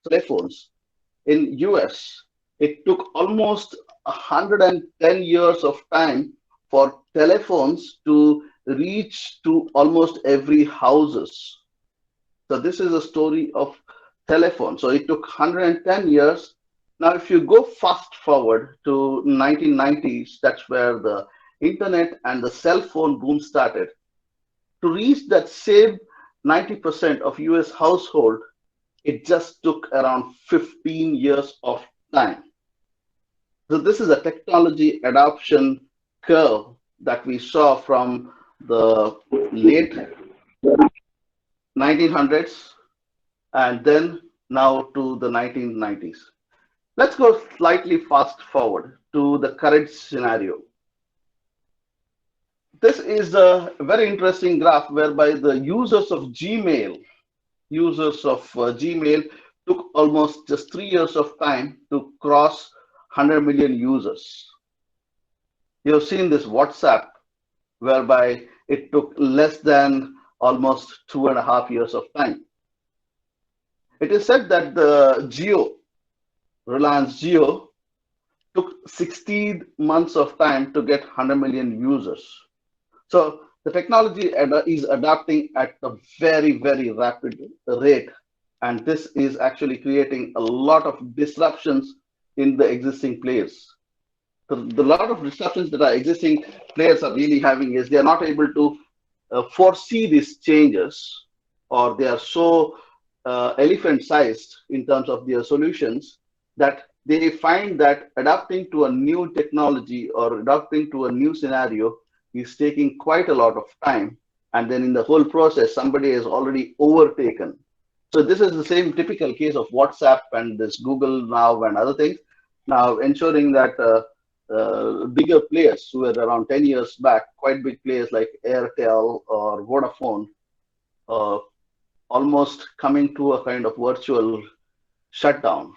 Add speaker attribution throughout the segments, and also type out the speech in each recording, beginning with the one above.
Speaker 1: telephones in US, it took almost 110 years of time for telephones to reach to almost every houses. So this is a story of telephone. So it took 110 years. Now, if you go fast forward to 1990s, that's where the internet and the cell phone boom started. To reach that same 90% of US household, it just took around 15 years of time. So this is a technology adoption curve that we saw from the late 1900s and then now to the 1990s. Let's go slightly fast forward to the current scenario. This is a very interesting graph whereby the users of Gmail took almost just 3 years of time to cross 100 million users. You have seen this WhatsApp whereby it took less than almost 2.5 years of time. It is said that Reliance Jio, took 16 months of time to get 100 million users. So the technology is adapting at a very, very rapid rate. And this is actually creating a lot of disruptions in the existing players. The lot of disruptions that our existing players are really having is they are not able to foresee these changes, or they are so elephant sized in terms of their solutions that they find that adapting to a new technology or adapting to a new scenario is taking quite a lot of time. And then in the whole process, somebody has already overtaken. So this is the same typical case of WhatsApp and this Google now and other things. Now ensuring that bigger players who were around 10 years back, quite big players like Airtel or Vodafone, uh, almost coming to a kind of virtual shutdown.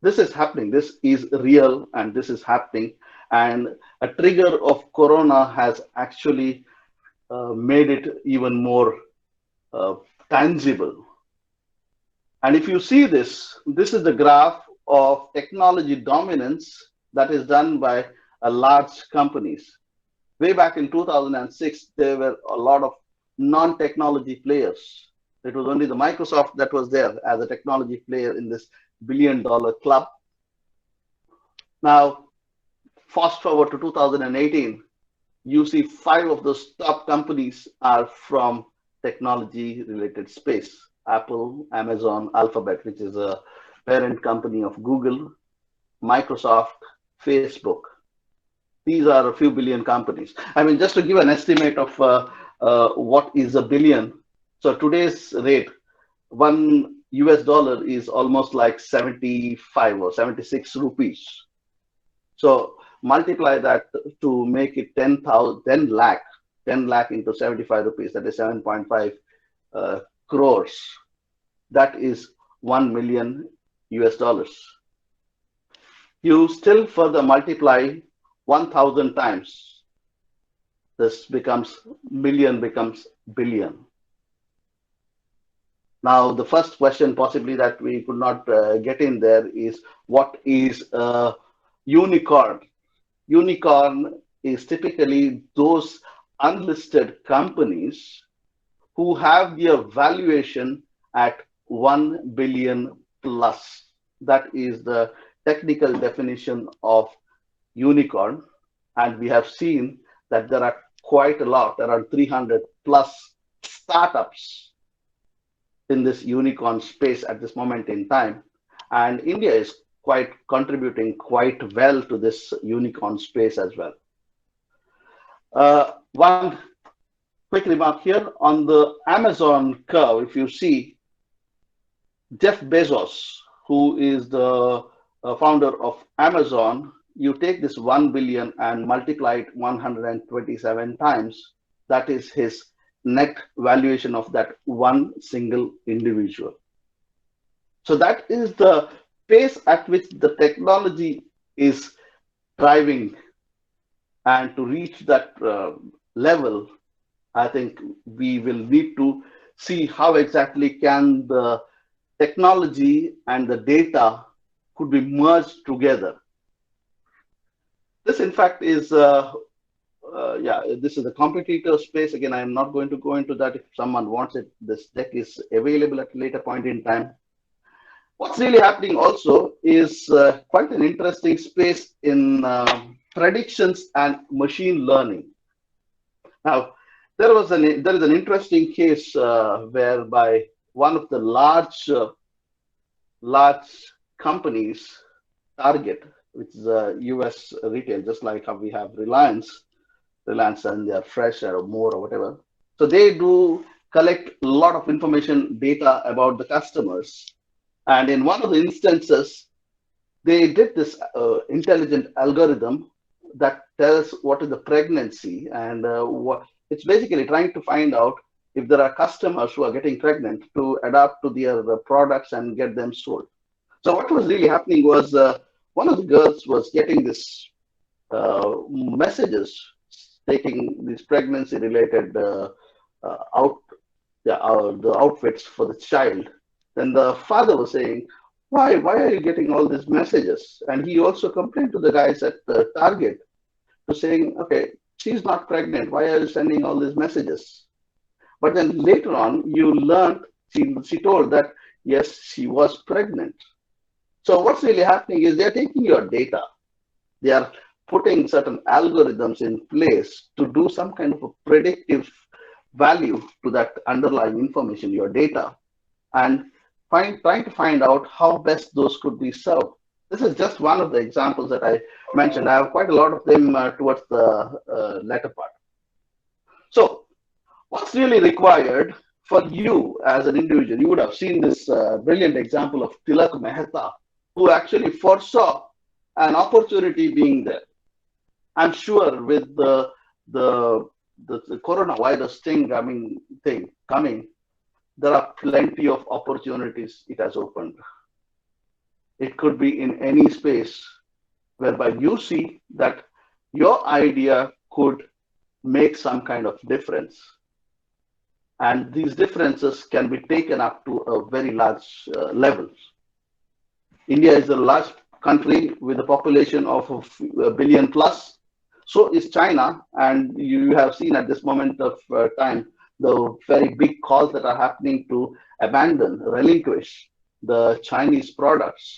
Speaker 1: This is happening. This is real, and this is happening. And a trigger of Corona has actually made it even more uh, tangible. And if you see this, this is the graph of technology dominance that is done by large companies. Way back in 2006, there were a lot of non-technology players. It was only the Microsoft that was there as a technology player in this billion-dollar club. Now, fast forward to 2018, you see 5 of those top companies are from technology-related space. Apple, Amazon, Alphabet, which is a parent company of Google, Microsoft, Facebook. These are a few billion companies. I mean, just to give an estimate of what is a billion. So today's rate, $1 is almost like 75 or 76 rupees. So multiply that to make it 10 lakh into 75 rupees, that is 7.5 crores. That is 1 million US dollars. You still further multiply 1,000 times. This becomes million, becomes billion. Now, the first question possibly that we could not get in there is, what is a unicorn? Unicorn is typically those unlisted companies who have their valuation at 1 billion plus. That is the technical definition of unicorn. And we have seen that there are quite a lot, around 300 plus startups in this unicorn space at this moment in time. And India is quite contributing quite well to this unicorn space as well. One quick remark here on the Amazon curve. If you see, Jeff Bezos, who is the founder of Amazon, you take this 1 billion and multiply it 127 times. That is his net valuation of that one single individual. So that is the pace at which the technology is driving. And to reach that level, I think we will need to see how exactly can the technology and the data could be merged together. This, in fact, is yeah, this is a competitor space. Again, I am not going to go into that. If someone wants it, this deck is available at a later point in time. What's really happening also is quite an interesting space in predictions and machine learning. Now, there is an interesting case whereby one of the large companies, Target, which is a US retail, just like how we have Reliance and their Fresh or more or whatever. So they do collect a lot of information data about the customers. And in one of the instances, they did this intelligent algorithm that tells what is the pregnancy and what it's basically trying to find out if there are customers who are getting pregnant to adapt to their products and get them sold. So what was really happening was one of the girls was getting this messages taking these pregnancy related out the outfits for the child. Then the father was saying, why are you getting all these messages? And he also complained to the guys at the Target to saying, okay, she's not pregnant. Why are you sending all these messages? But then later on, you learned, she told that, yes, she was pregnant. So what's really happening is they're taking your data. They are putting certain algorithms in place to do some kind of a predictive value to that underlying information, your data, and trying to find out how best those could be served. This is just one of the examples that I mentioned. I have quite a lot of them towards the latter part. So what's really required for you as an individual? You would have seen this brilliant example of Tilak Mehta, who actually foresaw an opportunity being there. I'm sure with the coronavirus thing coming, there are plenty of opportunities it has opened. It could be in any space whereby you see that your idea could make some kind of difference. And these differences can be taken up to a very large level. India is a large country with a population of a billion plus. So is China. And you have seen at this moment of time the very big calls that are happening to abandon, relinquish the Chinese products.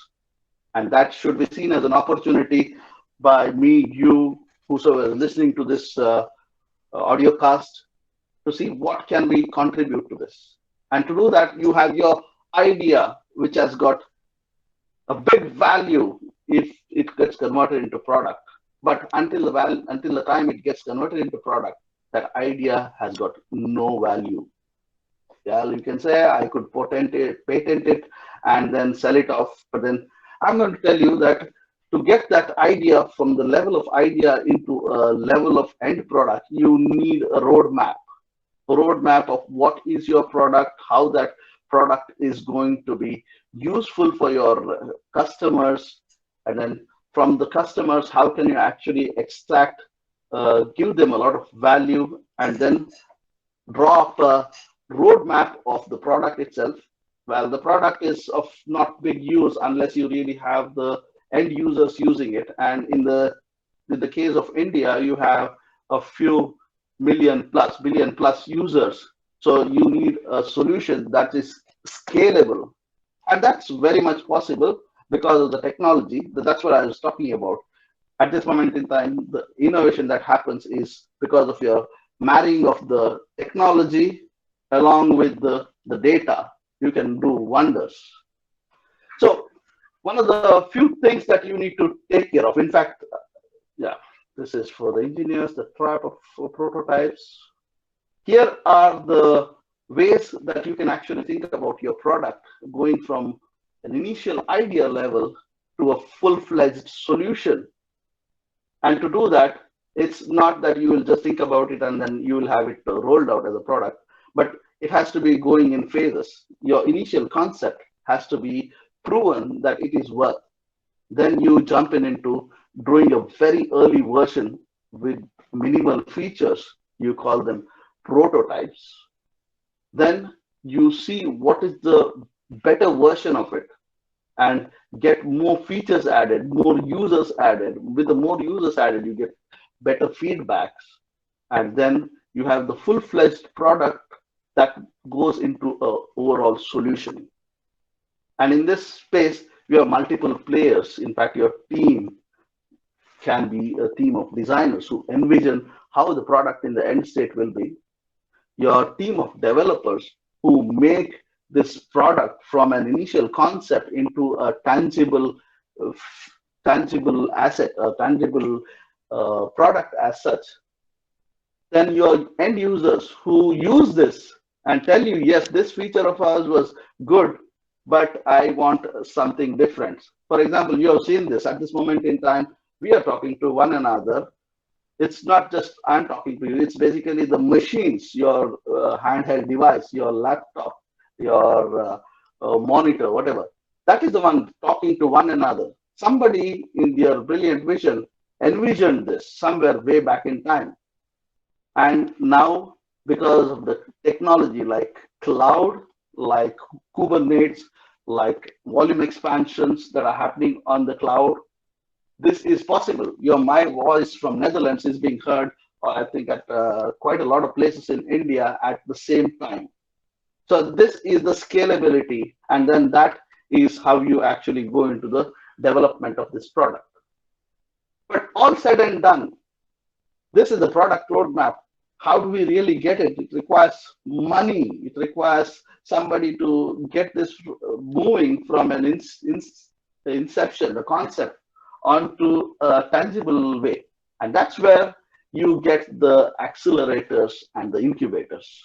Speaker 1: And that should be seen as an opportunity by me, you, whosoever is listening to this audio cast, to see what can we contribute to this. And to do that, you have your idea, which has got a big value if it gets converted into product. But until the time it gets converted into product, that idea has got no value. Yeah, you can say I could patent it, and then sell it off. But then I'm going to tell you that to get that idea from the level of idea into a level of end product, you need a roadmap of what is your product, how that product is going to be useful for your customers, and then from the customers, how can you actually extract, give them a lot of value, and then draw up a roadmap of the product itself. Well, the product is of not big use unless you really have the end users using it. And in the case of India, you have a few billion plus users. So you need a solution that is scalable. And that's very much possible because of the technology. That's what I was talking about. At this moment in time, the innovation that happens is because of your marrying of the technology along with the data. You can do wonders. So one of the few things that you need to take care of, in fact, yeah, this is for the engineers, the type of prototypes. Here are the ways that you can actually think about your product going from an initial idea level to a full-fledged solution. And to do that, it's not that you will just think about it and then you will have it rolled out as a product, but it has to be going in phases. Your initial concept has to be proven that it is worth. Then you jump into doing a very early version with minimal features. You call them prototypes. Then you see what is the better version of it and get more features added, more users added. With the more users added, you get better feedbacks, and then you have the full-fledged product that goes into a overall solution. And in this space, you have multiple players. In fact, your team can be a team of designers who envision how the product in the end state will be, your team of developers who make this product from an initial concept into a uh, tangible asset, a tangible product as such. Then your end users who use this and tell you, yes, this feature of ours was good, but I want something different. For example, you have seen this at this moment in time. We are talking to one another. It's not just I'm talking to you, it's basically the machines, your handheld device, your laptop, your monitor, whatever. That is the one talking to one another. Somebody in their brilliant vision envisioned this somewhere way back in time. And now, because of the technology like cloud, like Kubernetes, like volume expansions that are happening on the cloud, this is possible. My voice from Netherlands is being heard, I think, at quite a lot of places in India at the same time. So this is the scalability, and then that is how you actually go into the development of this product. But all said and done, this is the product roadmap. How do we really get it? It requires money. It requires somebody to get this moving from an inception, the concept, onto a tangible way. And that's where you get the accelerators and the incubators.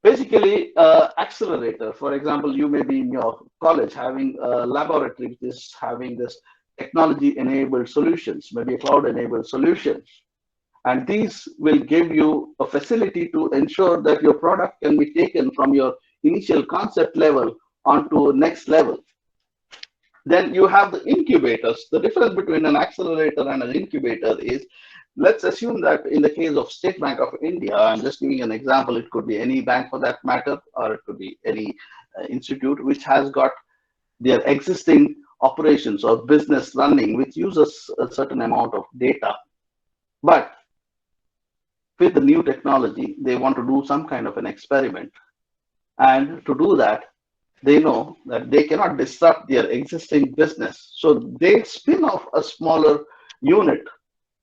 Speaker 1: Basically, accelerator, for example, you may be in your college having a laboratory which is having this technology-enabled solutions, maybe a cloud-enabled solutions. And these will give you a facility to ensure that your product can be taken from your initial concept level onto next level. Then you have the incubators. The difference between an accelerator and an incubator is, let's assume that in the case of State Bank of India, I'm just giving an example, it could be any bank for that matter, or it could be any institute which has got their existing operations or business running, which uses a certain amount of data. But with the new technology, they want to do some kind of an experiment. And to do that, they know that they cannot disrupt their existing business. So they spin off a smaller unit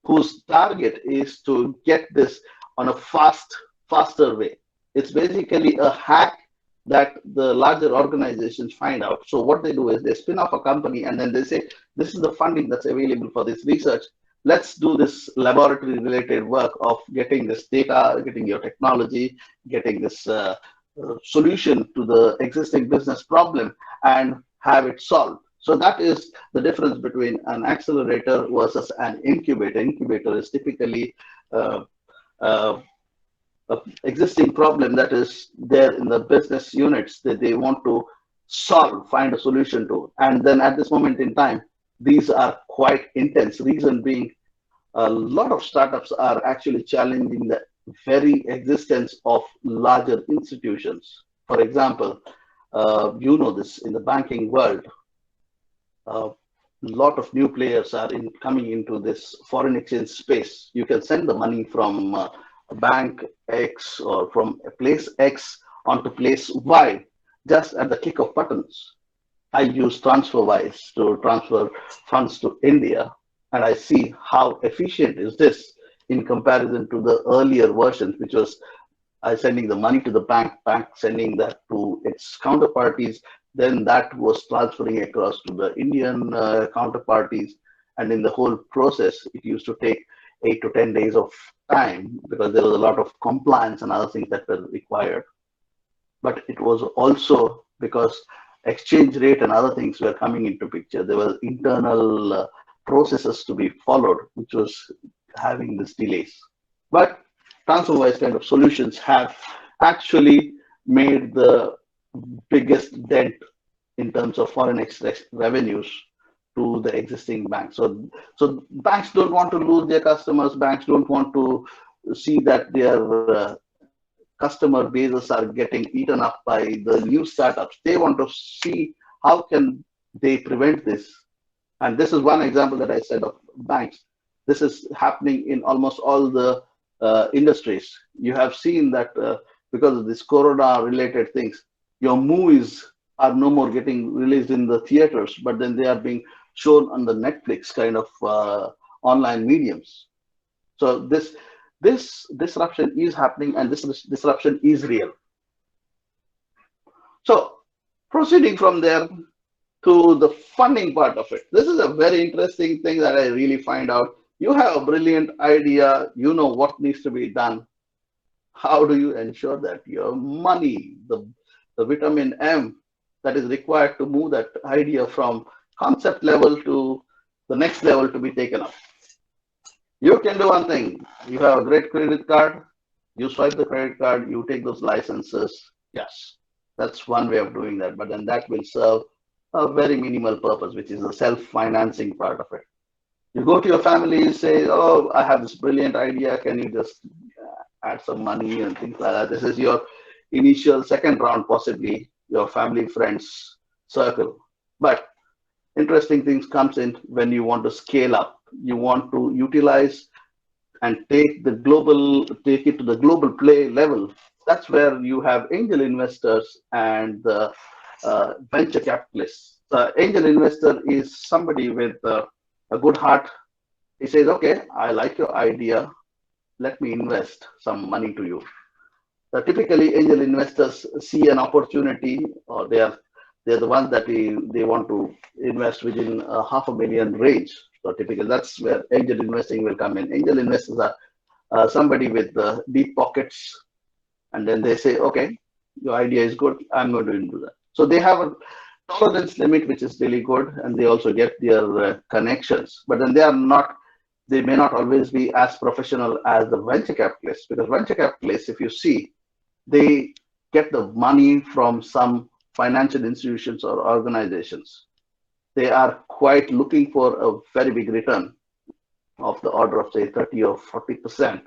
Speaker 1: whose target is to get this on a faster way. It's basically a hack that the larger organizations find out. So what they do is they spin off a company and then they say, this is the funding that's available for this research. Let's do this laboratory related work of getting this data, getting your technology, getting this solution to the existing business problem and have it solved. So that is the difference between an accelerator versus an incubator. Incubator is typically an existing problem that is there in the business units that they want to solve, find a solution to. And then at this moment in time, these are quite intense. Reason being, a lot of startups are actually challenging the very existence of larger institutions. For example, you know this in the banking world, a lot of new players are coming into this foreign exchange space. You can send the money from bank X or from a place X onto place Y just at the click of buttons. I use TransferWise to transfer funds to India, and I see how efficient is this in comparison to the earlier versions, which was sending the money to the bank sending that to its counterparties, then that was transferring across to the Indian counterparties, and in the whole process, it used to take 8 to 10 days of time because there was a lot of compliance and other things that were required. But it was also because exchange rate and other things were coming into picture. There were internal processes to be followed, which was having these delays. But TransferWise kind of solutions have actually made the biggest dent in terms of foreign exchange revenues to the existing banks. So banks don't want to lose their customers. Banks don't want to see that their customer bases are getting eaten up by the new startups. They want to see how can they prevent this. And this is one example that I said of banks. This is happening in almost all the industries. You have seen that because of this corona related things, your movies are no more getting released in the theaters, but then they are being shown on the Netflix kind of online mediums. So this disruption is happening, and this disruption is real. So proceeding from there to the funding part of it. This is a very interesting thing that I really find out. You have a brilliant idea, you know what needs to be done. How do you ensure that your money, the vitamin M that is required to move that idea from concept level to the next level to be taken up? You can do one thing. You have a great credit card, you swipe the credit card, you take those licenses. Yes, that's one way of doing that, but then that will serve a very minimal purpose, which is the self-financing part of it. You go to your family, say, oh, I have this brilliant idea. Can you just add some money and things like that? This is your initial second round, possibly your family, friends circle. But interesting things comes in when you want to scale up. You want to utilize and take it to the global play level. That's where you have angel investors and the venture capitalists. The angel investor is somebody with a good heart. He says, okay, I like your idea. Let me invest some money to you. Typically, angel investors see an opportunity, or they're the ones that they want to invest within a $500,000 range. So typically, that's where angel investing will come in. Angel investors are somebody with deep pockets, and then they say, okay, your idea is good, I'm going to do that. So they have a tolerance limit, which is really good, and they also get their connections. But then they may not always be as professional as the venture capitalists, because venture capitalists, if you see, they get the money from some financial institutions or organizations. They are quite looking for a very big return of the order of, say, 30 or 40%.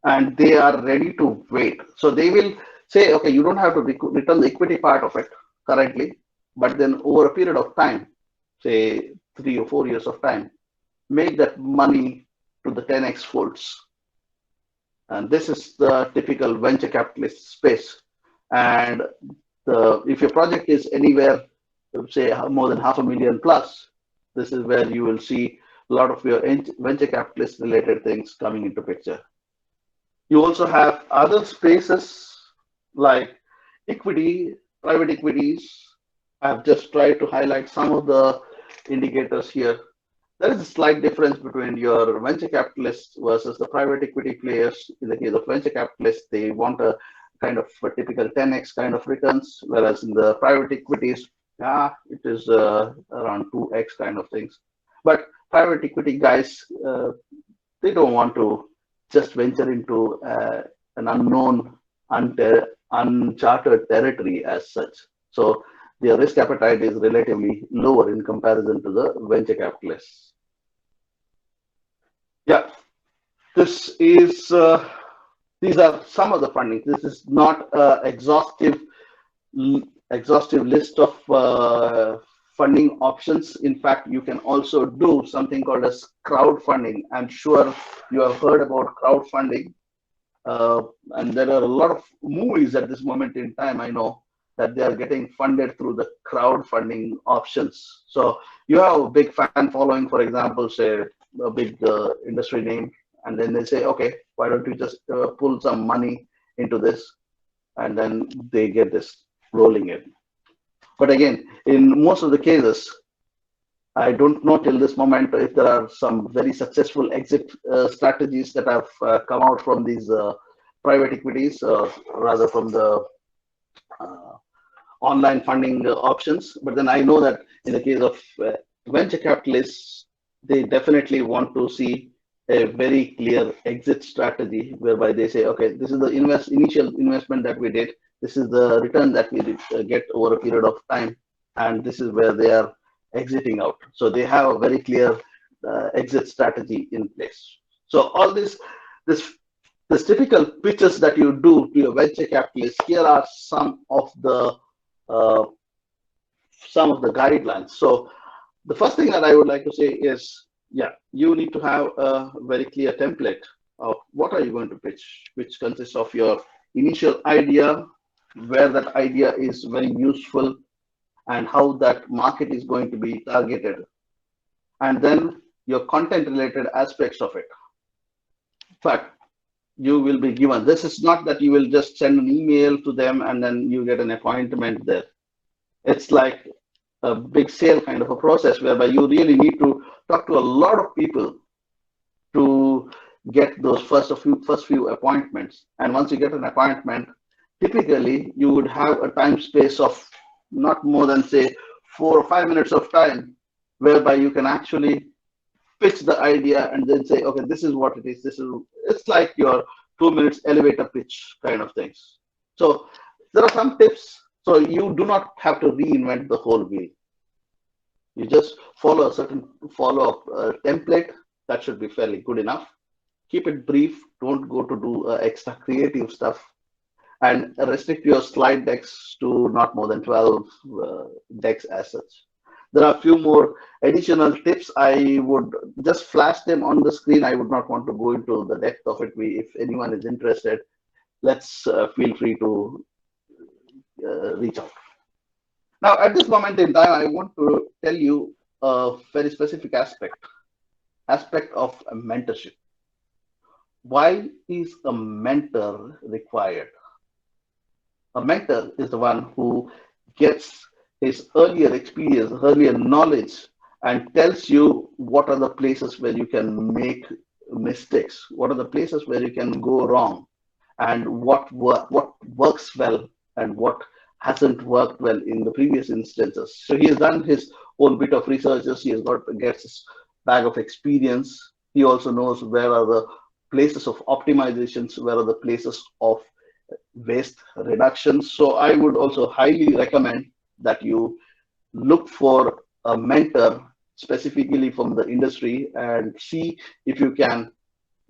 Speaker 1: And they are ready to wait. So they will say, okay, you don't have to return the equity part of it currently, but then over a period of time, say 3 or 4 years of time, make that money to the 10x folds. And this is the typical venture capitalist space. And if your project is anywhere, say more than $500,000 plus, this is where you will see a lot of your venture capitalist related things coming into picture. You also have other spaces like equity, private equities. I've just tried to highlight some of the indicators here. There is a slight difference between your venture capitalists versus the private equity players. In the case of venture capitalists, they want a kind of a typical 10x kind of returns, whereas in the private equities, it is around 2x kind of things. But private equity guys, they don't want to just venture into an unknown, uncharted territory as such. So their risk appetite is relatively lower in comparison to the venture capitalists. Yeah, this is these are some of the funding. This is not exhaustive list of funding options. In fact, you can also do something called as crowdfunding. I'm sure you have heard about crowdfunding. And there are a lot of movies at this moment in time, I know, that they are getting funded through the crowdfunding options. So you have a big fan following, for example, say a big industry name, and then they say, okay, why don't you just pull some money into this, and then they get this rolling in. But again, in most of the cases, I don't know till this moment if there are some very successful exit strategies that have come out from these private equities, or rather from the online funding options. But then I know that in the case of venture capitalists, they definitely want to see a very clear exit strategy whereby they say, okay, this is the initial investment that we did. This is the return that we did, get over a period of time. And this is where they are exiting out. So they have a very clear exit strategy in place. So all this This typical pitches that you do to your venture capitalist, here are uh, some of the guidelines. So the first thing that I would like to say is, yeah, you need to have a very clear template of what are you going to pitch, which consists of your initial idea, where that idea is very useful, and how that market is going to be targeted, and then your content related aspects of it. But you will be given, this is not that you will just send an email to them and then you get an appointment there. It's like a big sale kind of a process whereby you really need to talk to a lot of people to get those first few appointments. And once you get an appointment, typically you would have a time space of not more than say 4 or 5 minutes of time whereby you can actually pitch the idea and then say, okay, this is what it is. It's like your 2 minutes elevator pitch kind of things. So there are some tips. So you do not have to reinvent the whole wheel. You just follow a certain follow-up template that should be fairly good enough. Keep it brief. Don't go to do extra creative stuff, and restrict your slide decks to not more than 12 decks as such. There are a few more additional tips. I would just flash them on the screen. I would not want to go into the depth of it. If anyone is interested, let's feel free to reach out. Now, at this moment in time, I want to tell you a very specific aspect of mentorship. Why is a mentor required? A mentor is the one who gets his earlier experience, earlier knowledge, and tells you what are the places where you can make mistakes, what are the places where you can go wrong, and what works well and what hasn't worked well in the previous instances. So he has done his own bit of researches. He has gets his bag of experience. He also knows where are the places of optimizations, where are the places of waste reduction. So I would also highly recommend that you look for a mentor specifically from the industry and see if you can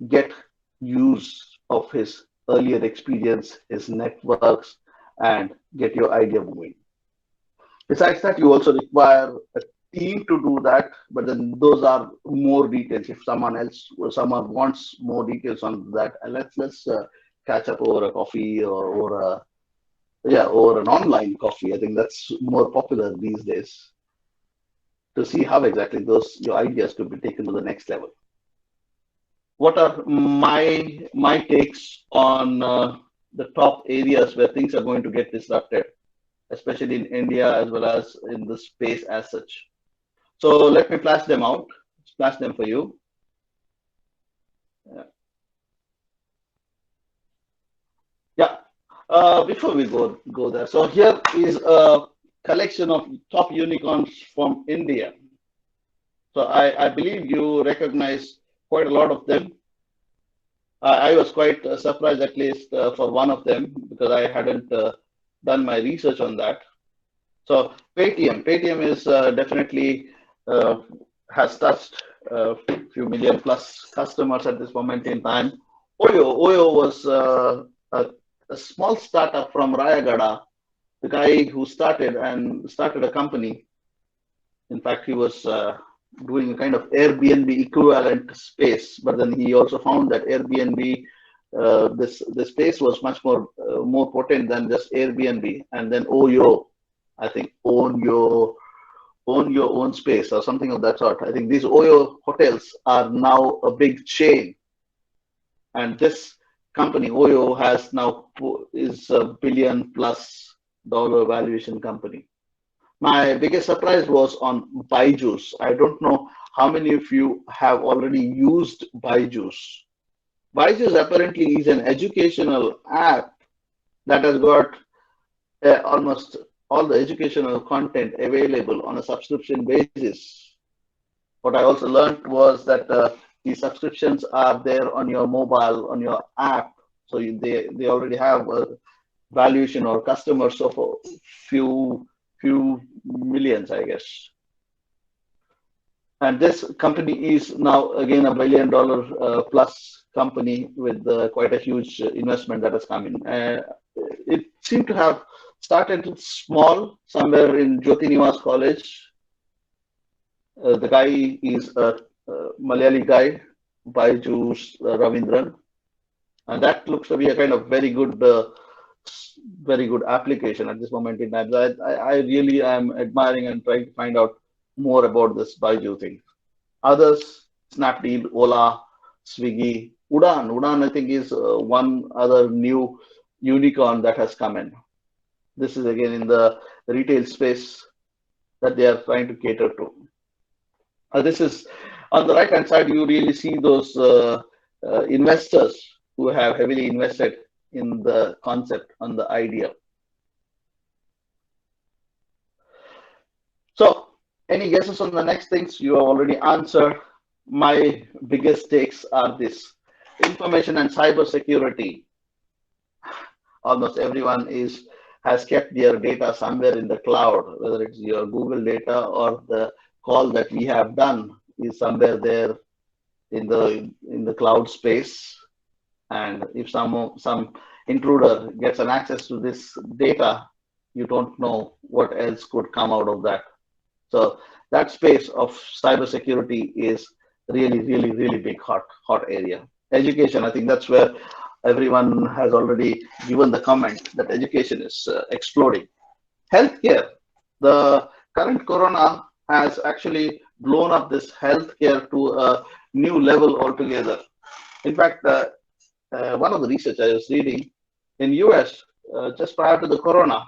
Speaker 1: get use of his earlier experience, his networks, and get your idea moving. Besides that, you also require a team to do that, but then those are more details. If someone wants more details on that, let's catch up over a coffee or an online coffee. I think that's more popular these days to see how exactly those your ideas could be taken to the next level. What are my takes on the top areas where things are going to get disrupted, especially in India as well as in the space as such? So let me flash them for you. Yeah. Before we go there, so here is a collection of top unicorns from India. So I believe you recognize quite a lot of them. I was quite surprised, at least for one of them, because I hadn't done my research on that. So Paytm is definitely uh, has touched a few million plus customers at this moment in time. Oyo was a small startup from Rayagada. The guy who started a company. In fact, he was doing a kind of Airbnb equivalent space, but then he also found that Airbnb, the space was much more potent than just Airbnb. And then Oyo, I think, own your own space or something of that sort. I think these Oyo hotels are now a big chain, and this company Oyo has now is $1 billion+ valuation company. My biggest surprise was on Byju's. I don't know how many of you have already used Byju's. Byju's apparently is an educational app that has got almost all the educational content available on a subscription basis. What I also learned was that these subscriptions are there on your mobile, on your app. So they already have a valuation or customers of a few millions, I guess. And this company is now again a $1 billion plus company with quite a huge investment that has come in. It seemed to have started small somewhere in Jyoti Niwas College. The guy is a Malayali guy, Baiju Ravindran, and that looks to be a kind of very good application at this moment in time. I really am admiring and trying to find out more about this Baiju thing. Others, Snapdeal, Ola, Swiggy, Udan. Udan, I think, is one other new unicorn that has come in. This is again in the retail space that they are trying to cater to. This is on the right hand side, you really see those investors who have heavily invested in the concept, on the idea. So, any guesses on the next things? You have already answered. My biggest takes are this: information and cyber security. Almost everyone has kept their data somewhere in the cloud, whether it's your Google data or the call that we have done is somewhere there in the cloud space. And if some intruder gets an access to this data, you don't know what else could come out of that. So that space of cybersecurity is really big, hot area. Education, I think that's where everyone has already given the comment that education is exploding. Healthcare, the current corona has actually blown up this healthcare to a new level altogether. In fact, one of the research I was reading in US just prior to the corona,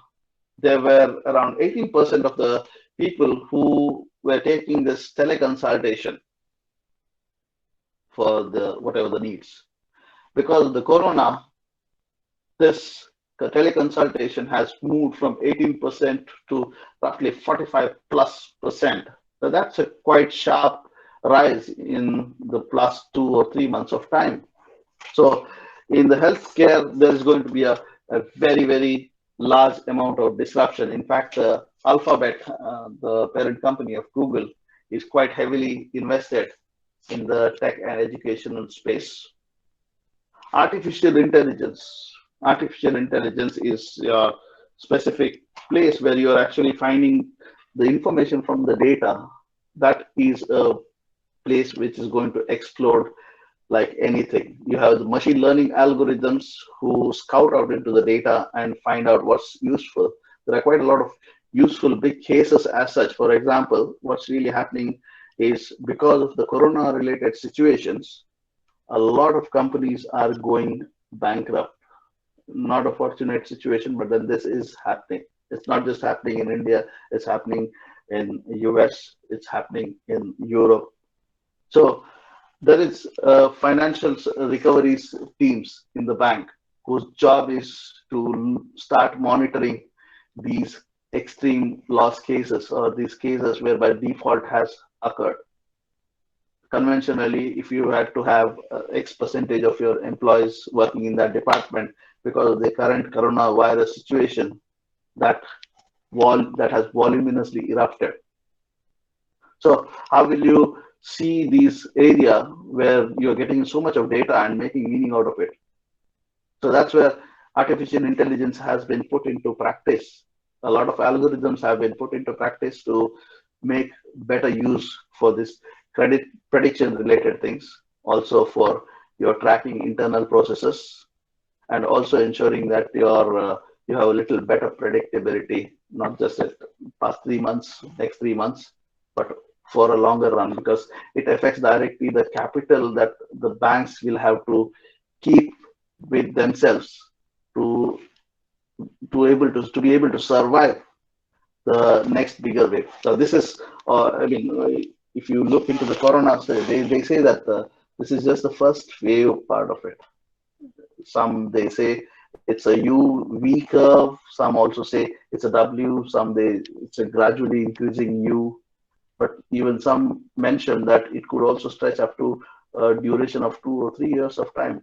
Speaker 1: there were around 18% of the people who were taking this teleconsultation for the whatever the needs. Because of the corona, this teleconsultation has moved from 18% to roughly 45 plus percent. So that's a quite sharp rise in the plus 2 or 3 months of time. So in the healthcare, there is going to be a very large amount of disruption. In fact, Alphabet, the parent company of Google, is quite heavily invested in the tech and educational space. Artificial intelligence. Artificial intelligence is a specific place where you are actually finding the information from the data. That is a place which is going to explode like anything. You have the machine learning algorithms who scout out into the data and find out what's useful. There are quite a lot of useful big cases as such. For example, what's really happening is because of the corona related situations, a lot of companies are going bankrupt. Not a fortunate situation, but then this is happening. It's not just happening in India, it's happening in US, it's happening in Europe. So there is financial recoveries teams in the bank whose job is to start monitoring these extreme loss cases or these cases whereby default has occurred. Conventionally, if you had to have X percentage of your employees working in that department because of the current coronavirus situation that has voluminously erupted. So how will you see these area where you're getting so much of data and making meaning out of it? So that's where artificial intelligence has been put into practice. A lot of algorithms have been put into practice to make better use for this credit prediction related things, also for your tracking internal processes, and also ensuring that you have a little better predictability, not just at past 3 months, next 3 months, but for a longer run, because it affects directly the capital that the banks will have to keep with themselves to be able to survive the next bigger wave. So this is, if you look into the corona, they say that this is just the first wave part of it. Some they say it's a V curve. Some also say it's a W. It's a gradually increasing U. But even some mention that it could also stretch up to a duration of 2 or 3 years of time.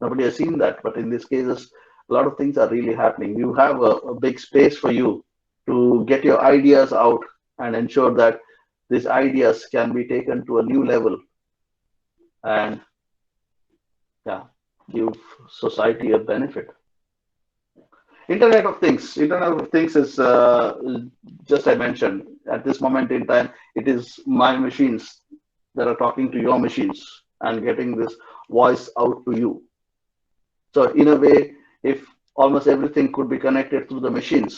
Speaker 1: Nobody has seen that, but in these cases, a lot of things are really happening. You have a big space for you to get your ideas out and ensure that these ideas can be taken to a new level and yeah, give society a benefit. Internet of Things is just I mentioned at this moment in time, it is my machines that are talking to your machines and getting this voice out to you. So in a way, if almost everything could be connected through the machines,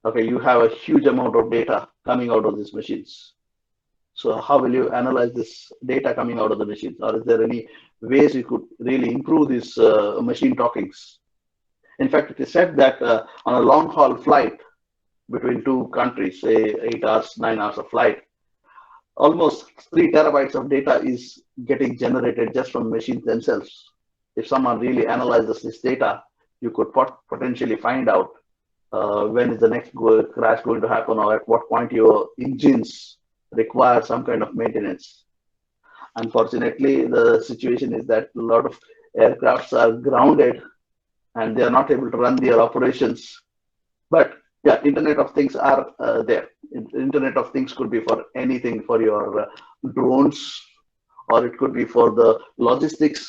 Speaker 1: okay, you have a huge amount of data coming out of these machines. So how will you analyze this data coming out of the machines? Or is there any ways you could really improve these machine talkings? In fact, it is said that on a long haul flight between two countries, say 8 hours, 9 hours of flight, almost 3 terabytes of data is getting generated just from machines themselves. If someone really analyzes this data, you could potentially find out when is the next crash going to happen, or at what point your engines require some kind of maintenance. Unfortunately, the situation is that a lot of aircrafts are grounded and they are not able to run their operations. But yeah, Internet of Things are there. Internet of Things could be for anything, for your drones, or it could be for the logistics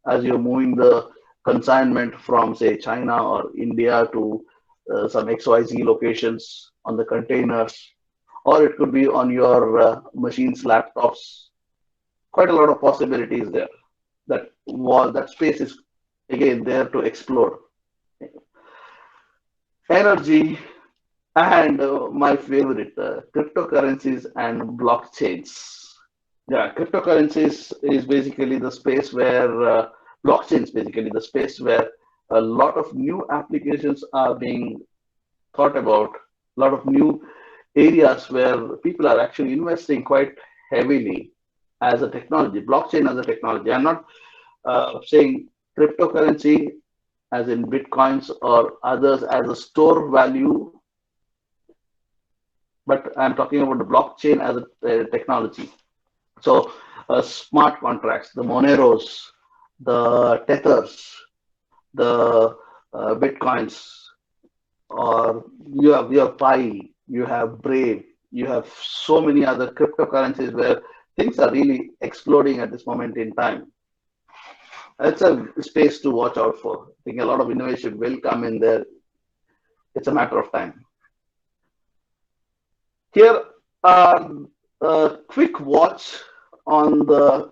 Speaker 1: as you're moving the consignment from, say, China or India to some XYZ locations on the containers, or it could be on your machines, laptops. Quite a lot of possibilities there. That space is again there to explore. Energy and my favorite, cryptocurrencies and blockchains. Yeah, cryptocurrencies is basically the space where blockchains basically the space where a lot of new applications are being thought about, a lot of new areas where people are actually investing quite heavily as a technology, blockchain as a technology. I'm not saying cryptocurrency as in bitcoins or others as a store value, but I'm talking about the blockchain as a technology. So smart contracts, the Moneros, the Tethers, the bitcoins, or you have your Pi, you have Brave, you have so many other cryptocurrencies where things are really exploding at this moment in time. It's a space to watch out for. I think a lot of innovation will come in there. It's a matter of time. Here are a quick watch on the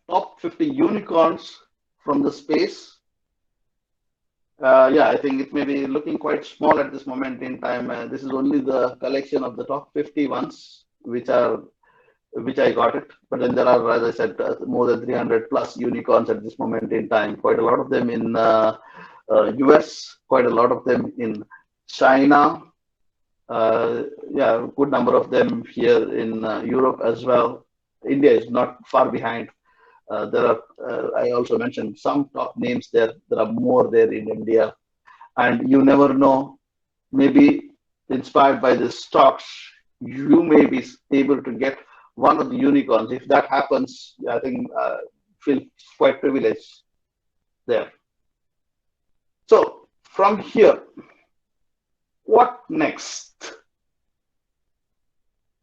Speaker 1: top 50 unicorns from the space. Yeah, I think it may be looking quite small at this moment in time. This is only the collection of the top 50 ones, which I got it. But then there are, as I said, more than 300 plus unicorns at this moment in time. Quite a lot of them in US, quite a lot of them in China. Yeah, a good number of them here in Europe as well. India is not far behind. I also mentioned some top names there. There are more there in India. And you never know, maybe inspired by the stocks, you may be able to get one of the unicorns. If that happens, I think feel quite privileged there. So from here, what next?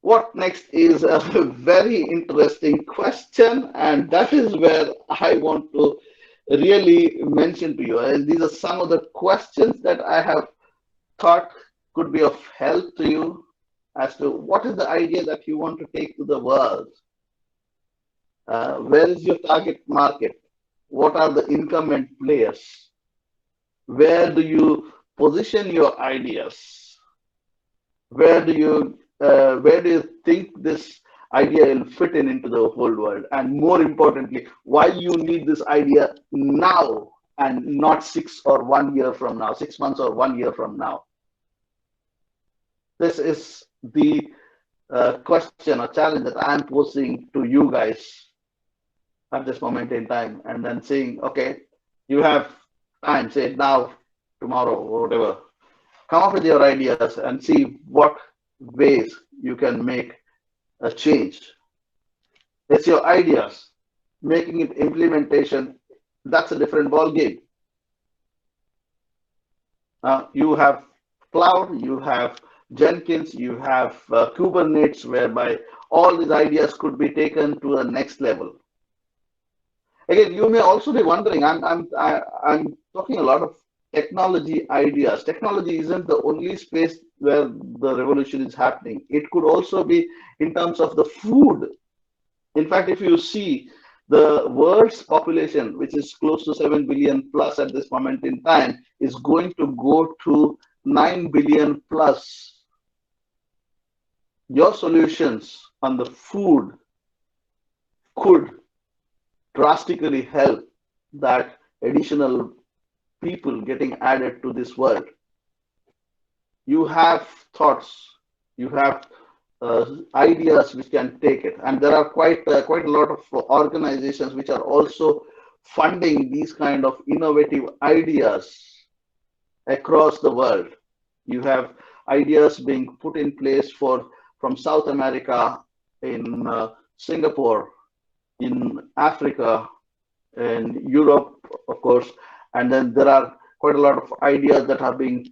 Speaker 1: What next is a very interesting question, and that is where I want to really mention to you. And these are some of the questions that I have thought could be of help to you as to what is the idea that you want to take to the world. Where is your target market? What are the incumbent players? Where do you position your ideas? Where do you think this idea will fit into the whole world? And more importantly, why you need this idea now and not 6 or 1 year from now, 6 months or 1 year from now? This is the question or challenge that I'm posing to you guys at this moment in time, and then saying, okay, you have time, say now, tomorrow, or whatever. Come up with your ideas and see what ways you can make a change. It's your ideas. Making it implementation, that's a different ball game. You have cloud, you have Jenkins, you have Kubernetes, whereby all these ideas could be taken to the next level. Again, you may also be wondering, I'm talking a lot of technology ideas. Technology isn't the only space where the revolution is happening. It could also be in terms of the food. In fact, if you see the world's population, which is close to 7 billion plus at this moment in time, is going to go to 9 billion plus. Your solutions on the food could drastically help that additional people getting added to this world. You have thoughts, you have ideas which can take it, and there are quite a lot of organizations which are also funding these kind of innovative ideas across the world. You have ideas being put in place for from South America, in Singapore, in Africa, in Europe, of course, and then there are quite a lot of ideas that are being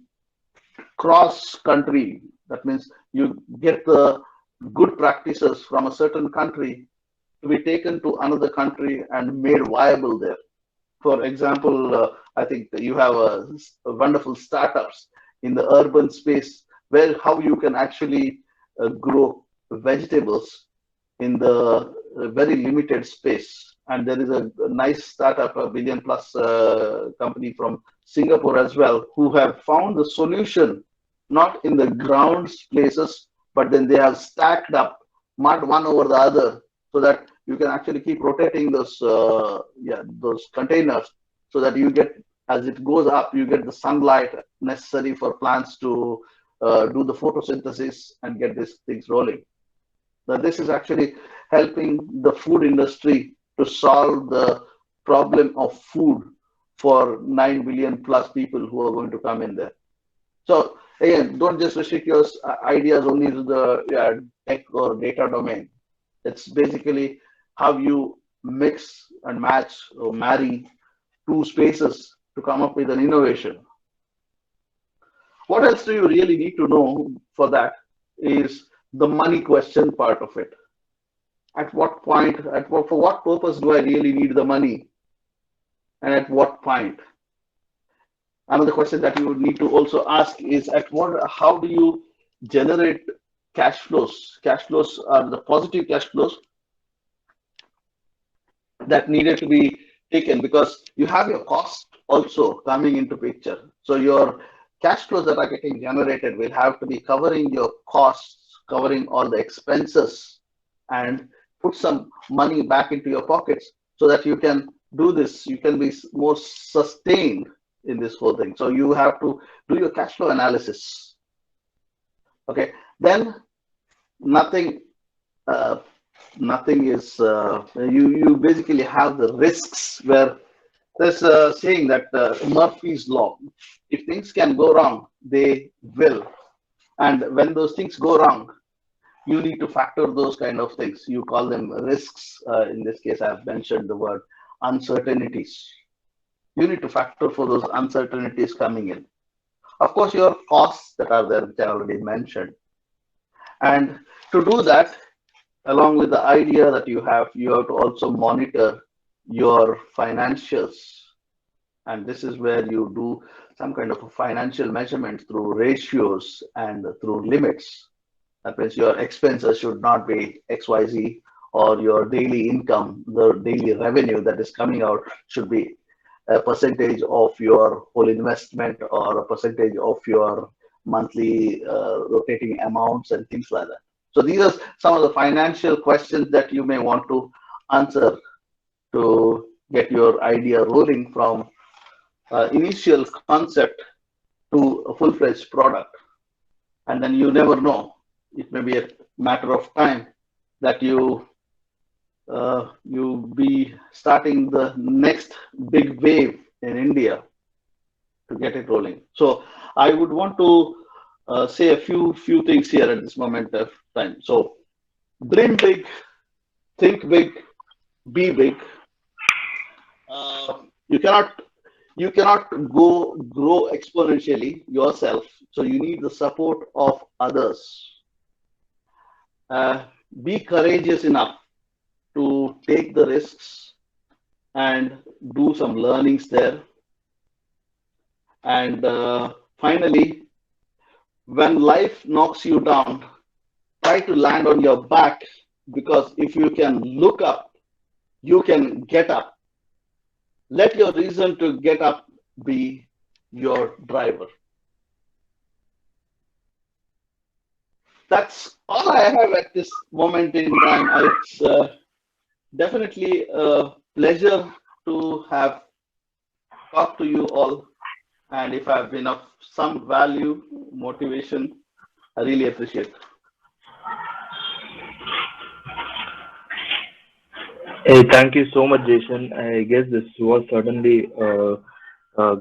Speaker 1: cross country. That means you get the good practices from a certain country to be taken to another country and made viable there. For example, I think you have a wonderful startups in the urban space where how you can actually grow vegetables in the very limited space. And there is a nice startup, a billion plus company from Singapore as well, who have found the solution not in the ground places, but then they have stacked up mud one over the other so that you can actually keep rotating those containers so that you get as it goes up, you get the sunlight necessary for plants to do the photosynthesis and get these things rolling. Now, this is actually helping the food industry to solve the problem of food for 9 billion plus people who are going to come in there. So again, don't just restrict your ideas only to the tech or data domain. It's basically how you mix and match or marry two spaces to come up with an innovation. What else do you really need to know for that is the money question part of it. At what point, for what purpose do I really need the money? And at what point? Another question that you would need to also ask is how do you generate cash flows? Cash flows are the positive cash flows that needed to be taken because you have your cost also coming into picture. So your cash flows that are getting generated will have to be covering your costs, covering all the expenses, and put some money back into your pockets so that you can do this. You can be more sustained in this whole thing. So you have to do your cash flow analysis. Okay, then nothing is you basically have the risks where there's a saying that Murphy's law. If things can go wrong, they will. And when those things go wrong, you need to factor those kind of things. You call them risks. In this case, I've mentioned the word uncertainties. You need to factor for those uncertainties coming in. Of course, your costs that are there, which I already mentioned. And to do that, along with the idea that you have to also monitor your financials. And this is where you do some kind of a financial measurement through ratios and through limits. That means your expenses should not be XYZ, or your daily income, the daily revenue that is coming out should be a percentage of your whole investment or a percentage of your monthly rotating amounts and things like that. So these are some of the financial questions that you may want to answer to get your idea rolling from initial concept to a full-fledged product. And then you never know. It may be a matter of time that you be starting the next big wave in India to get it rolling. So I would want to say a few things here at this moment of time. So dream big, think big, be big. You cannot You cannot go grow exponentially yourself, so you need the support of others. Uh, be courageous enough to take the risks and do some learnings there. And finally, when life knocks you down, try to land on your back, because if you can look up, you can get up. Let your reason to get up be your driver. That's all I have at this moment in time. It's definitely a pleasure to have talked to you all. And if I've been of some value, motivation, I really appreciate it.
Speaker 2: Hey, thank you so much, Jason. I guess this was certainly a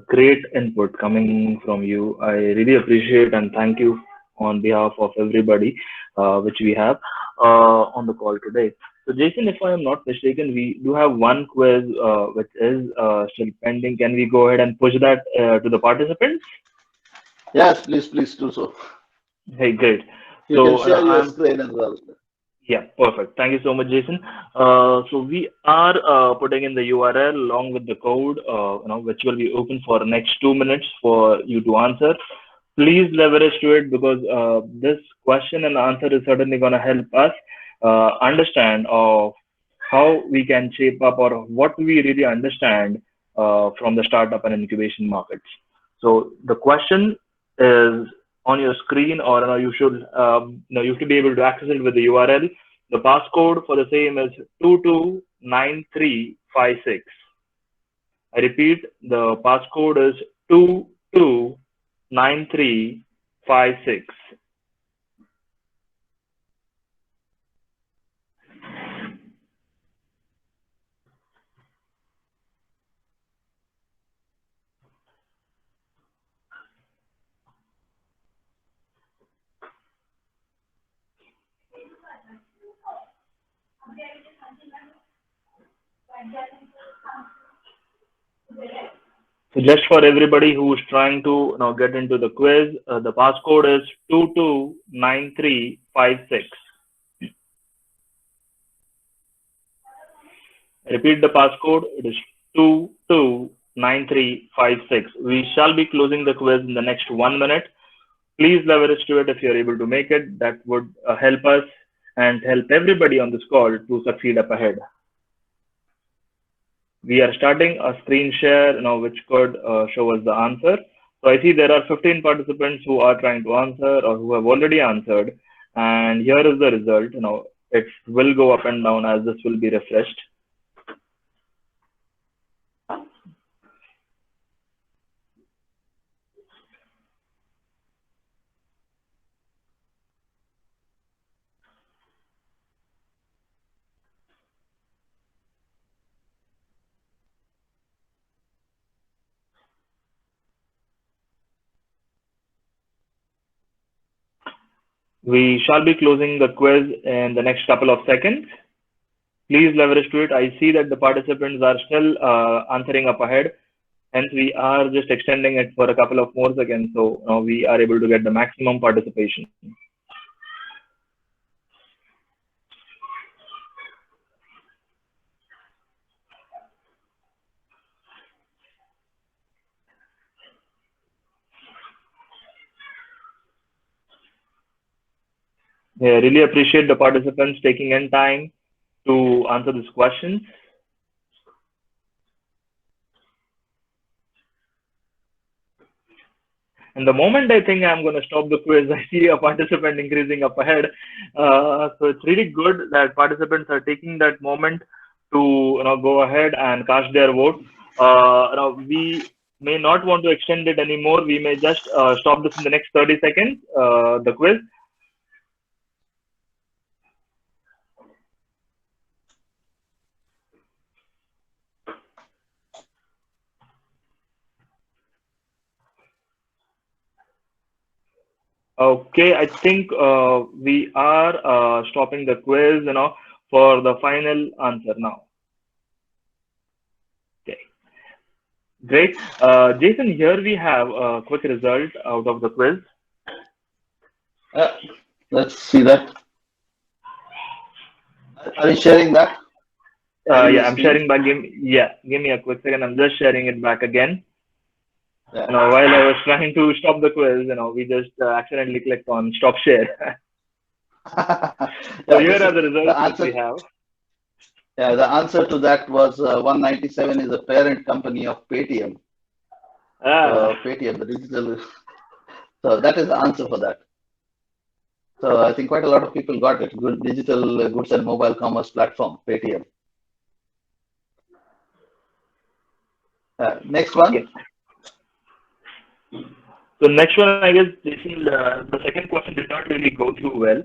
Speaker 2: great input coming from you. I really appreciate and thank you on behalf of everybody which we have on the call today. So, Jason, if I am not mistaken, we do have one quiz which is still pending. Can we go ahead and push that to the participants?
Speaker 1: Yes, please do so.
Speaker 2: Hey, great.
Speaker 1: You can
Speaker 2: So,
Speaker 1: share your
Speaker 2: I'm
Speaker 1: screen as well.
Speaker 2: Yeah, perfect. Thank you so much, Jason. So we are putting in the URL along with the code, which will be open for next 2 minutes for you to answer. Please leverage to it because this question and answer is certainly going to help us understand of how we can shape up or what we really understand from the startup and incubation markets. So the question is on your screen, or you should be able to access it with the URL. The passcode for the same is 229356. I repeat, the passcode is 229356. So just for everybody who's trying to get into the quiz, the passcode is 229356. Repeat the passcode. It is 229356. We shall be closing the quiz in the next 1 minute. Please leverage to it if you're able to make it. That would help us and help everybody on this call to succeed up ahead. We are starting a screen share now, which could show us the answer. So I see there are 15 participants who are trying to answer or who have already answered. And here is the result. It will go up and down as this will be refreshed. We shall be closing the quiz in the next couple of seconds. Please leverage to it. I see that the participants are still answering up ahead. Hence, we are just extending it for a couple of more seconds so we are able to get the maximum participation. I really appreciate the participants taking in time to answer this question. And the moment I think I'm going to stop the quiz, I see a participant increasing up ahead. So it's really good that participants are taking that moment to go ahead and cast their vote. We may not want to extend it anymore. We may just stop this in the next 30 seconds, the quiz. Okay, I think we are stopping the quiz, for the final answer now. Okay. Great. Jason, here we have a quick result out of the quiz.
Speaker 1: Uh, let's see that. Are you sharing that? Sharing the
Speaker 2: Yeah, I'm
Speaker 1: screen?
Speaker 2: sharing back. Give me a quick second. I'm just sharing it back again.
Speaker 1: Yeah.
Speaker 2: While I was trying to stop the quiz, we just accidentally clicked on stop share. So
Speaker 1: Yeah,
Speaker 2: here
Speaker 1: this
Speaker 2: are
Speaker 1: is
Speaker 2: the
Speaker 1: the
Speaker 2: results which we
Speaker 1: answer.
Speaker 2: have.
Speaker 1: Yeah, the answer to that was 197 is a parent company of Paytm.
Speaker 2: Ah,
Speaker 1: So Paytm, the digital. So that is the answer for that. So I think quite a lot of people got it. Good digital goods and mobile commerce platform, Paytm. Next one.
Speaker 2: okay. So next one, I guess, Jason, the second question did not really go through well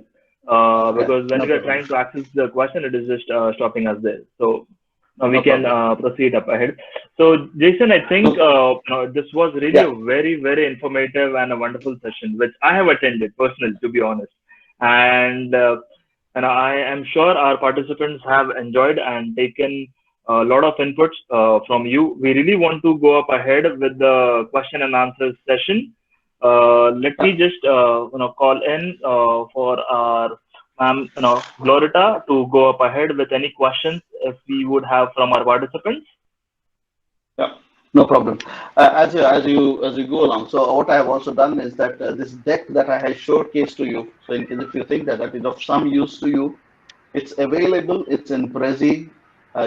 Speaker 1: Okay,
Speaker 2: because when
Speaker 1: no
Speaker 2: we are
Speaker 1: problem.
Speaker 2: trying to access the question, it is just stopping us there. So we
Speaker 1: No
Speaker 2: can
Speaker 1: problem.
Speaker 2: proceed up ahead. So Jason, I think
Speaker 1: Look,
Speaker 2: this was really
Speaker 1: yeah,
Speaker 2: a very, very informative and a wonderful session, which I have attended personally, to be honest. And I am sure our participants have enjoyed and taken a lot of inputs from you. We really want to go up ahead with the question and answer session. Let me
Speaker 1: yeah,
Speaker 2: just call in for our Glorita to go up ahead with any questions if we would have from our participants.
Speaker 1: yeah. No problem. As you go along. So what I have also done is that this deck that I have showcased to you. So in case if you think that that is of some use to you, it's available. It's in Prezi.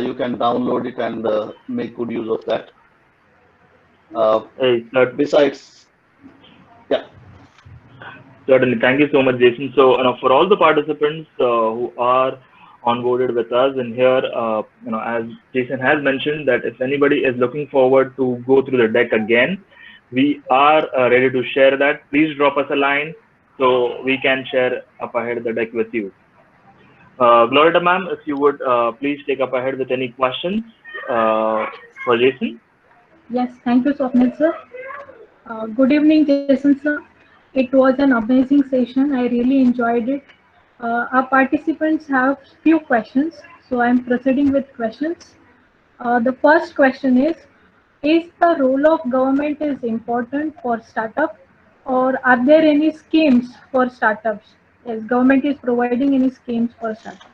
Speaker 1: You can download it and make good use of that. Uh,
Speaker 2: Hey,
Speaker 1: besides, yeah,
Speaker 2: certainly. Thank you so much, Jason. So, for all the participants who are onboarded with us in here, as Jason has mentioned, that if anybody is looking forward to go through the deck again, we are ready to share that. Please drop us a line so we can share up ahead the deck with you. Glorita ma'am, if you would please take up ahead with any questions uh, for Jason.
Speaker 3: Yes, thank you, Swapnil sir. Good evening, Jason sir. It was an amazing session. I really enjoyed it. Our participants have few questions, so I'm proceeding with questions. The first question is the role of government is important for startup, or are there any schemes for startups? Yes, government is providing any schemes for startup.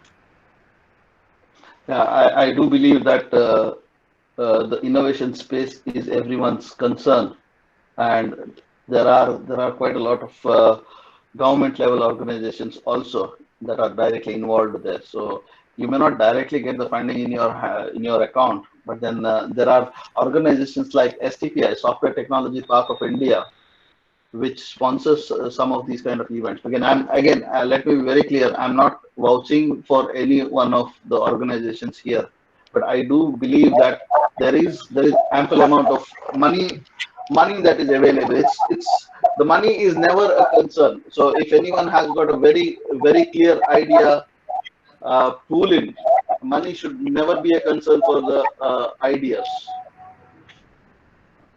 Speaker 1: yeah, I do believe that the innovation space is everyone's concern, and there are quite a lot of government level organizations also that are directly involved there. So you may not directly get the funding in your account, but then there are organizations like STPI, Software Technology Park of India, which sponsors some of these kind of events. Let me be very clear. I'm not vouching for any one of the organizations here, but I do believe that there is ample amount of money that is available. It's the money is never a concern. So if anyone has got a very clear idea, pool in, money should never be a concern for the ideas.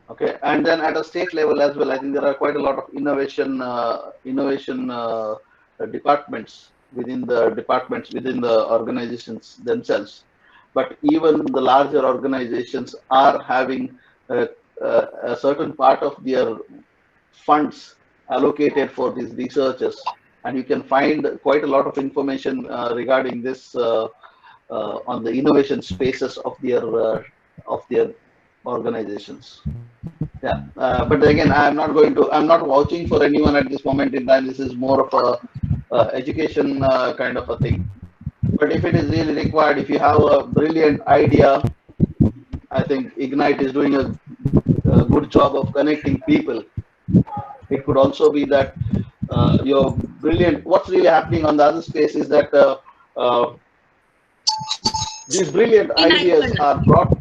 Speaker 1: Okay, and then at a state level as well, I think there are quite a lot of innovation departments within the organizations themselves. But even the larger organizations are having a certain part of their funds allocated for these researchers, and you can find quite a lot of information regarding this on the innovation spaces of their organizations. Yeah, but again, I'm not vouching for anyone at this moment in time. This is more of a education kind of a thing. But if it is really required, if you have a brilliant idea, I think Ignite is doing a good job of connecting people. It could also be that you're brilliant. What's really happening on the other space is that uh, these brilliant ideas are brought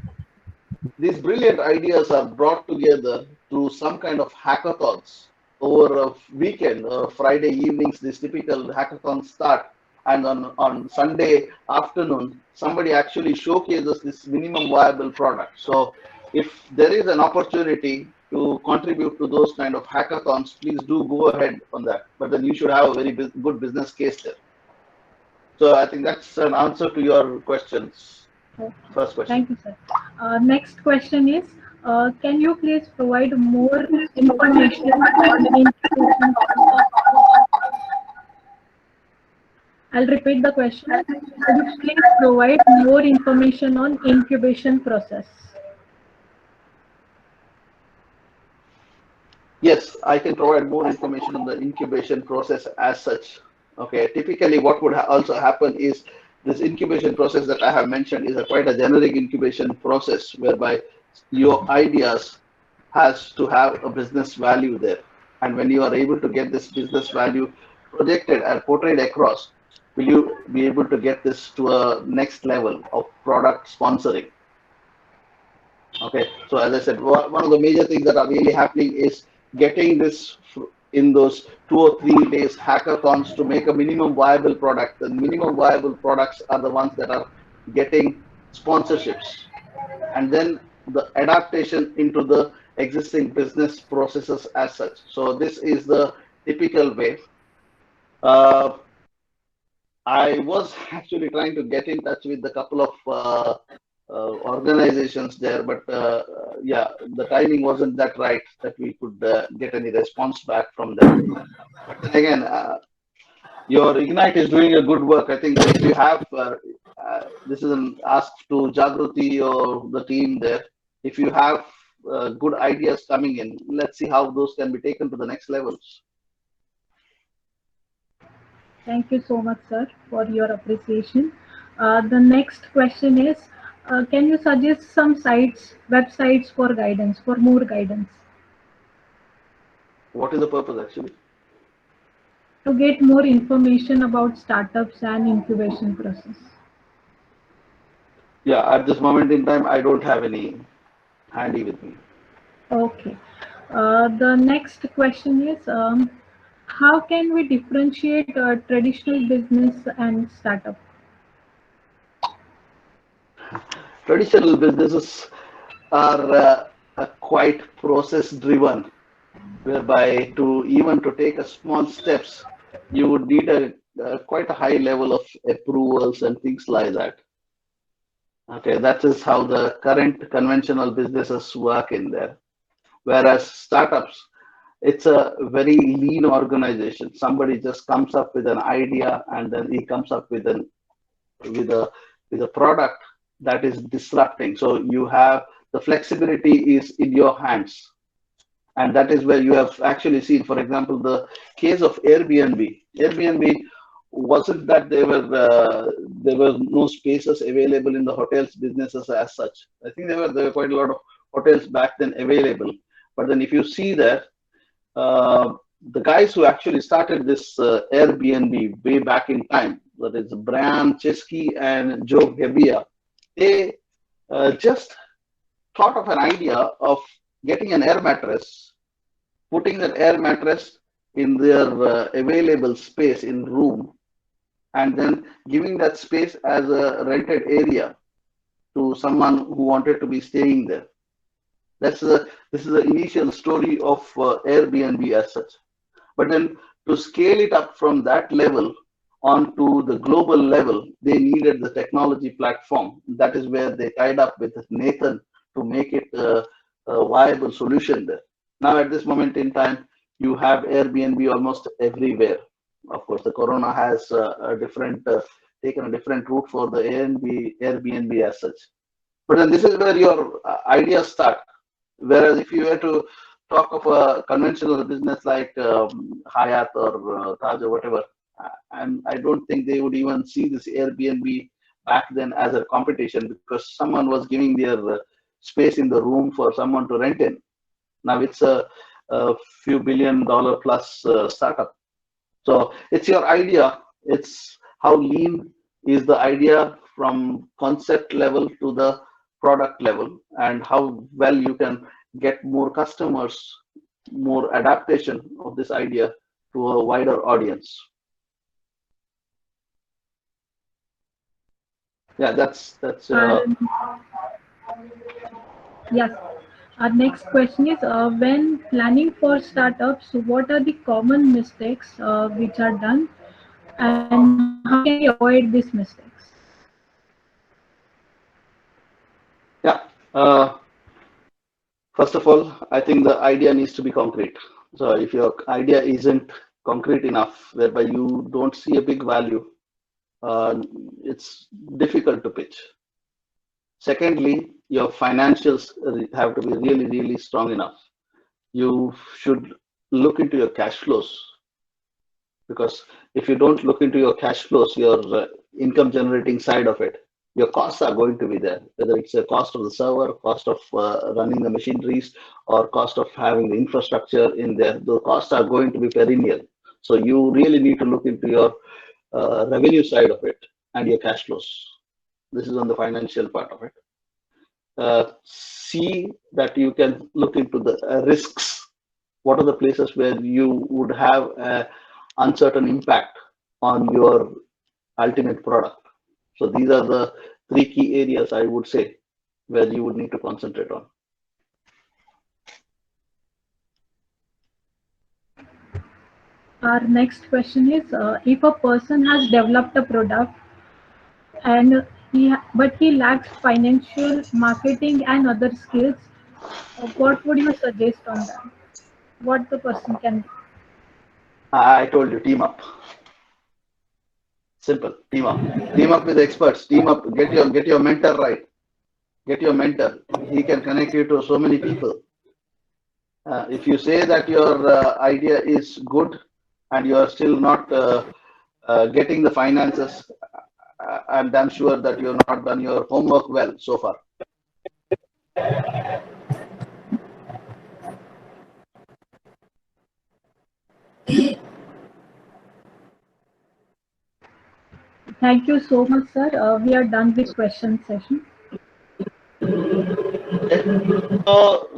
Speaker 1: these brilliant ideas are brought together through some kind of hackathons over a weekend, Friday evenings. These typical hackathons start, and on Sunday afternoon, somebody actually showcases this minimum viable product. So, if there is an opportunity to contribute to those kind of hackathons, please do go ahead on that. But then you should have a very good business case there. So, I think that's an answer to your questions.
Speaker 3: Okay.
Speaker 1: First question.
Speaker 3: Thank you, sir. Next question is, Can you please provide more information on incubation process? I'll repeat the question. Could you please provide more information on incubation process?
Speaker 1: Yes, I can provide more information on the incubation process as such. Okay, typically what would also happen is this incubation process that I have mentioned is a quite a generic incubation process whereby your ideas has to have a business value there. And when you are able to get this business value projected and portrayed across, will you be able to get this to a next level of product sponsoring? Okay, so as I said, one of the major things that are really happening is getting this in those 2 or 3 days hackathons to make a minimum viable product. The minimum viable products are the ones that are getting sponsorships, and then the adaptation into the existing business processes as such. So this is the typical way. Uh, I was actually trying to get in touch with a couple of organizations there, but yeah, the timing wasn't that right that we could get any response back from them. But then again, your Ignite is doing a good work. I think if you have, this is an ask to Jagruti or the team there, if you have good ideas coming in, let's see how those can be taken to the next levels.
Speaker 3: Thank you so much, sir, for your appreciation. The next question is, can you suggest some sites, websites for guidance, for more guidance?
Speaker 1: What is the purpose actually?
Speaker 3: To get more information about startups and incubation process.
Speaker 1: Yeah, at this moment in time, I don't have any handy with me.
Speaker 3: Okay. The next question is, how can we differentiate traditional business and startup?
Speaker 1: Traditional businesses are quite process driven, whereby to even to take a small steps, you would need a quite a high level of approvals and things like that. Okay, that is how the current conventional businesses work in there. Whereas startups, it's a very lean organization. Somebody just comes up with an idea and then he comes up with a with a product that is disrupting. So you have the flexibility is in your hands, and that is where you have actually seen, for example, the case of Airbnb. Airbnb wasn't that there were no spaces available in the hotels businesses as such. I think there were quite a lot of hotels back then available, but then if you see that uh, the guys who actually started this Airbnb way back in time, that is Brian Chesky and Joe Gebbia, they just thought of an idea of getting an air mattress, putting that air mattress in their available space in room, and then giving that space as a rented area to someone who wanted to be staying there. This is the initial story of Airbnb as such. But then to scale it up from that level onto the global level, they needed the technology platform. That is where they tied up with Nathan to make it a viable solution there. Now, at this moment in time, you have Airbnb almost everywhere. Of course, the Corona has a different taken a different route for the Airbnb as such. But then this is where your ideas start. Whereas if you were to talk of a conventional business like Hyatt or Taj or whatever, and I don't think they would even see this Airbnb back then as a competition because someone was giving their space in the room for someone to rent in. Now it's a few $1 billion plus startup. So it's your idea. It's how lean is the idea from concept level to the product level, and how well you can get more customers, more adaptation of this idea to a wider audience. Yeah, that's
Speaker 3: And yes, our next question is, when planning for startups, what are the common mistakes which are done, and how can we avoid these mistakes?
Speaker 1: yeah. Uh, First of all, I think the idea needs to be concrete. So if your idea isn't concrete enough, whereby you don't see a big value, it's difficult to pitch. Secondly, your financials have to be really, really strong enough. You should look into your cash flows, because if you don't look into your cash flows, your income generating side of it, your costs are going to be there, whether it's a cost of the server, cost of running the machineries, or cost of having the infrastructure in there. The costs are going to be perennial. So you really need to look into your revenue side of it and your cash flows. This is on the financial part of it. See that you can look into the risks. What are the places where you would have an uncertain impact on your ultimate product? So these are the three key areas I would say where you would need to concentrate on.
Speaker 3: Our next question is, if a person has developed a product and but he lacks financial, marketing, and other skills, what would you suggest on that? What the person can do?
Speaker 1: I told you, team up. Simple, team up. Team up with experts. Team up. Get your mentor right. Get your mentor. He can connect you to so many people. If you say that your idea is good and you are still not getting the finances, I'm damn sure that you've not done your homework well so far.
Speaker 3: Thank you so much, sir. We are done with question session.
Speaker 1: Okay. So